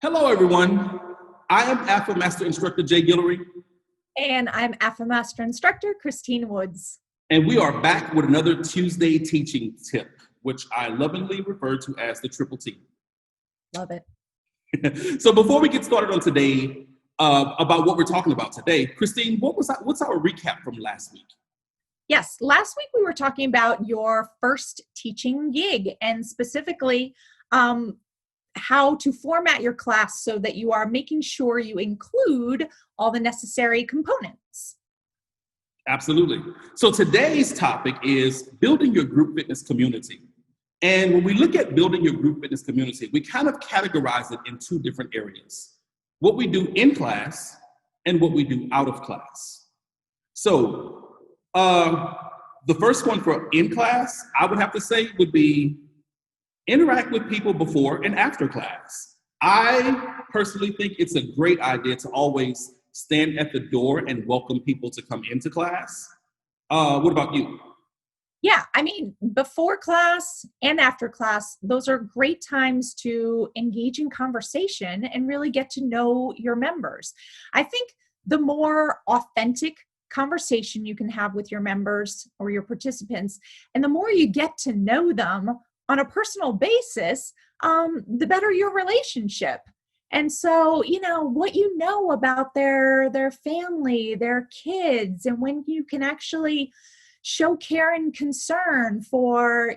Hello, everyone. I am AFAA Master Instructor Jay Guillory, And I'm AFAA Master Instructor Christine Woods. and we are back with another Tuesday teaching tip, which I lovingly refer to as the triple T. Love it. So before we get started on today, about what we're talking about today, Christine, what's our recap from last week? Yes, last week we were talking about your first teaching gig and specifically how to format your class so that you are making sure you include all the necessary components. Absolutely. So today's topic is building your group fitness community. And when we look at building your group fitness community, we kind of categorize it in two different areas: what we do in class and what we do out of class. So the first one for in class, I would have to say, would be interact with people before and after class. I personally think it's a great idea to always stand at the door and welcome people to come into class. What about you? Yeah, I mean, before class and after class, those are great times to engage in conversation and really get to know your members. I think the more authentic conversation you can have with your members or your participants, and the more you get to know them on a personal basis, the better your relationship. And so, what you know about their family, their kids, and when you can actually show care and concern for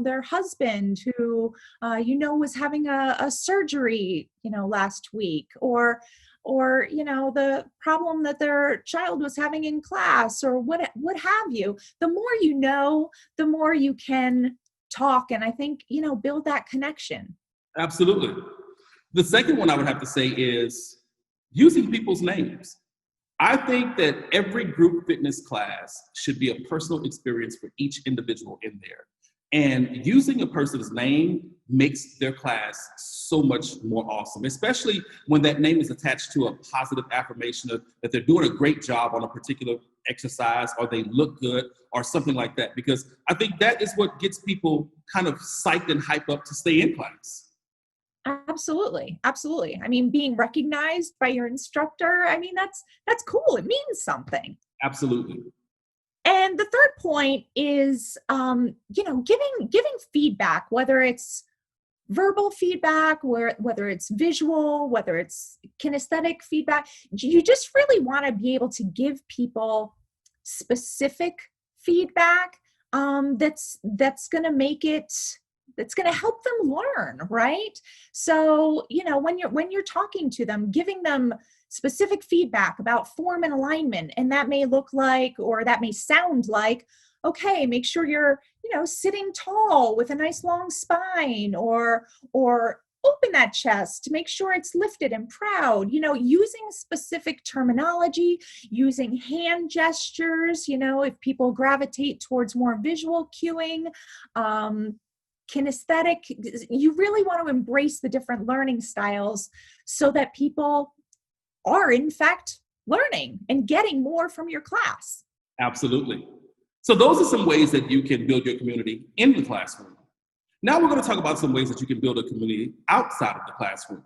their husband who was having a surgery last week, or the problem that their child was having in class, or what have you. The more you know, the more you can talk, and I think build that connection. Absolutely. The second one I would have to say is using people's names. I think that every group fitness class should be a personal experience for each individual in there. And using a person's name makes their class so much more awesome, especially when that name is attached to a positive affirmation that they're doing a great job on a particular exercise, or they look good, or something like that. Because I think that is what gets people kind of psyched and hyped up to stay in class. Absolutely. Absolutely. I mean, being recognized by your instructor, I mean, that's cool. It means something. Absolutely. And the third point is, giving feedback, whether it's verbal feedback, whether it's visual, whether it's kinesthetic feedback. You just really want to be able to give people specific feedback that's going to make it, that's going to help them learn, right? So, when you're talking to them, giving them specific feedback about form and alignment, and that may look like, or that may sound like, okay, make sure you're, sitting tall with a nice long spine, or open that chest to make sure it's lifted and proud, using specific terminology, using hand gestures, if people gravitate towards more visual cueing, kinesthetic. You really want to embrace the different learning styles so that people are in fact learning and getting more from your class. Absolutely. So those are some ways that you can build your community in the classroom. Now we're going to talk about some ways that you can build a community outside of the classroom.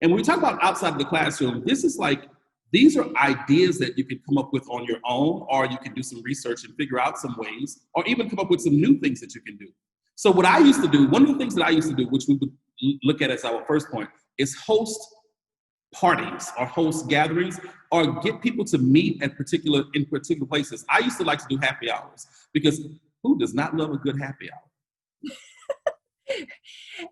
And when we talk about outside of the classroom, these are ideas that you can come up with on your own, or you can do some research and figure out some ways, or even come up with some new things that you can do. So what I used to do, one of the things that I used to do, which we would look at as our first point, is host parties or host gatherings, or get people to meet in particular places. I used to like to do happy hours, because who does not love a good happy hour?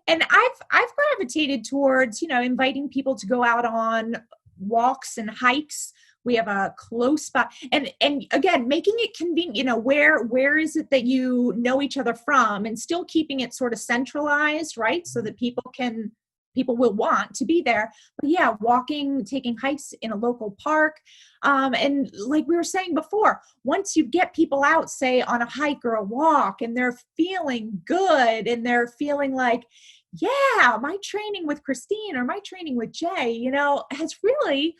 And I've gravitated towards, inviting people to go out on walks and hikes. We have a close spot, and again, making it convenient. Where is it that you know each other from, and still keeping it sort of centralized, right? So that people will want to be there. But yeah, walking, taking hikes in a local park. And like we were saying before, once you get people out, say on a hike or a walk, and they're feeling good, and they're feeling like, yeah, my training with Christine or my training with Jay, has really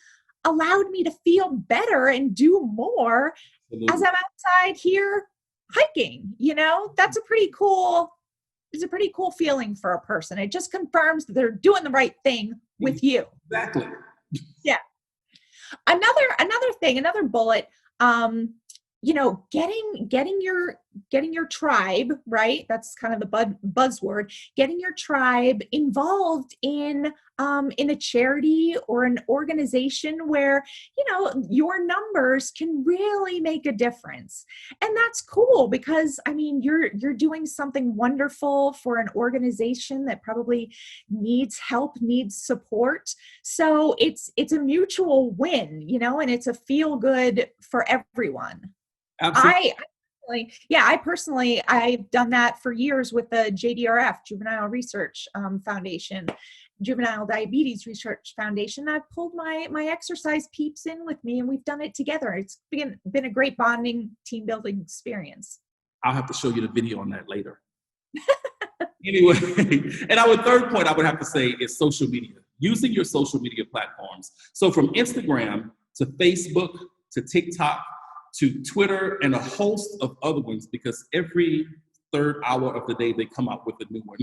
allowed me to feel better and do more. Absolutely. As I'm outside here hiking. That's a pretty cool It's a pretty cool feeling for a person. It just confirms that they're doing the right thing with you. Exactly. Yeah. Another bullet, getting your tribe, right? That's kind of the buzzword, getting your tribe involved in a charity or an organization where, your numbers can really make a difference. And that's cool because, I mean, you're doing something wonderful for an organization that probably needs help, needs support. So it's a mutual win, and it's a feel good for everyone. Absolutely. I've done that for years with the JDRF, Juvenile Research Foundation, Juvenile Diabetes Research Foundation. I've pulled my exercise peeps in with me, and we've done it together. It's been a great bonding, team building experience. I'll have to show you the video on that later. Anyway, and our third point I would have to say is social media. Using your social media platforms. So from Instagram to Facebook to TikTok, to Twitter, and a host of other ones, because every third hour of the day they come out with a new one.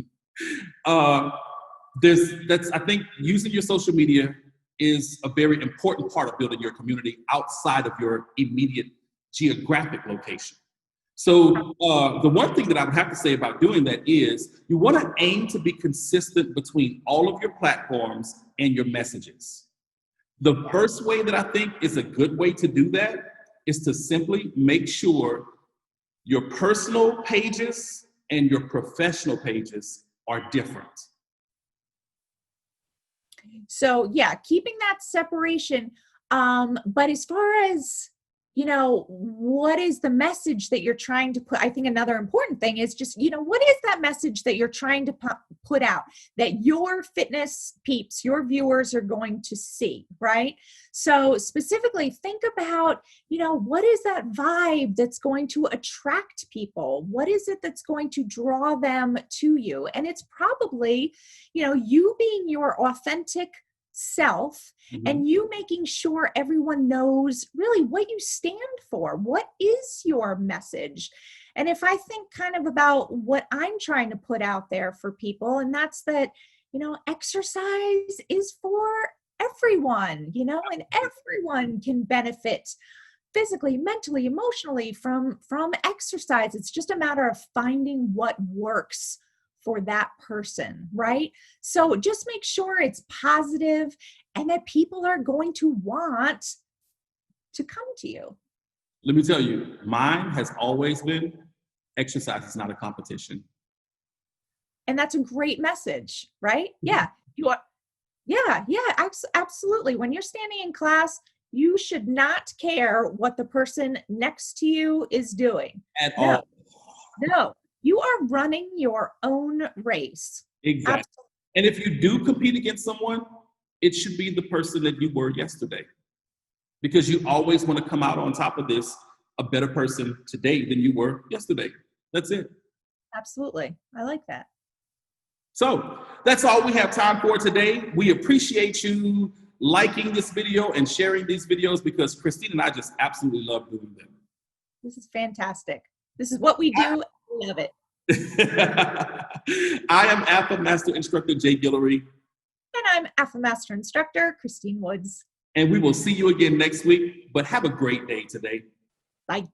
I think using your social media is a very important part of building your community outside of your immediate geographic location. So the one thing that I would have to say about doing that is you want to aim to be consistent between all of your platforms and your messages. The first way that I think is a good way to do that is to simply make sure your personal pages and your professional pages are different. So yeah, keeping that separation. But as far as, what is the message that you're trying to put? I think another important thing is just, what is that message that you're trying to put out that your fitness peeps, your viewers are going to see, right? So specifically think about, what is that vibe that's going to attract people? What is it that's going to draw them to you? And it's probably, you being your authentic self, and you making sure everyone knows really what you stand for. What is your message? And if I think kind of about what I'm trying to put out there for people, and that's that, exercise is for everyone, and everyone can benefit physically, mentally, emotionally from exercise. It's just a matter of finding what works for that person, right? So just make sure it's positive and that people are going to want to come to you. Let me tell you, mine has always been exercise is not a competition. And that's a great message, right? Yeah. You are. Yeah, absolutely. When you're standing in class, you should not care what the person next to you is doing. At all. No. You are running your own race. Exactly. Absolutely. And if you do compete against someone, it should be the person that you were yesterday. Because you always want to come out on top of this a better person today than you were yesterday. That's it. Absolutely. I like that. So that's all we have time for today. We appreciate you liking this video and sharing these videos because Christine and I just absolutely love doing them. This is fantastic. This is what we do. I love it. I am AFAA Master Instructor Jay Guillory. And I'm AFAA Master Instructor Christine Woods. And we will see you again next week, but have a great day today. Bye.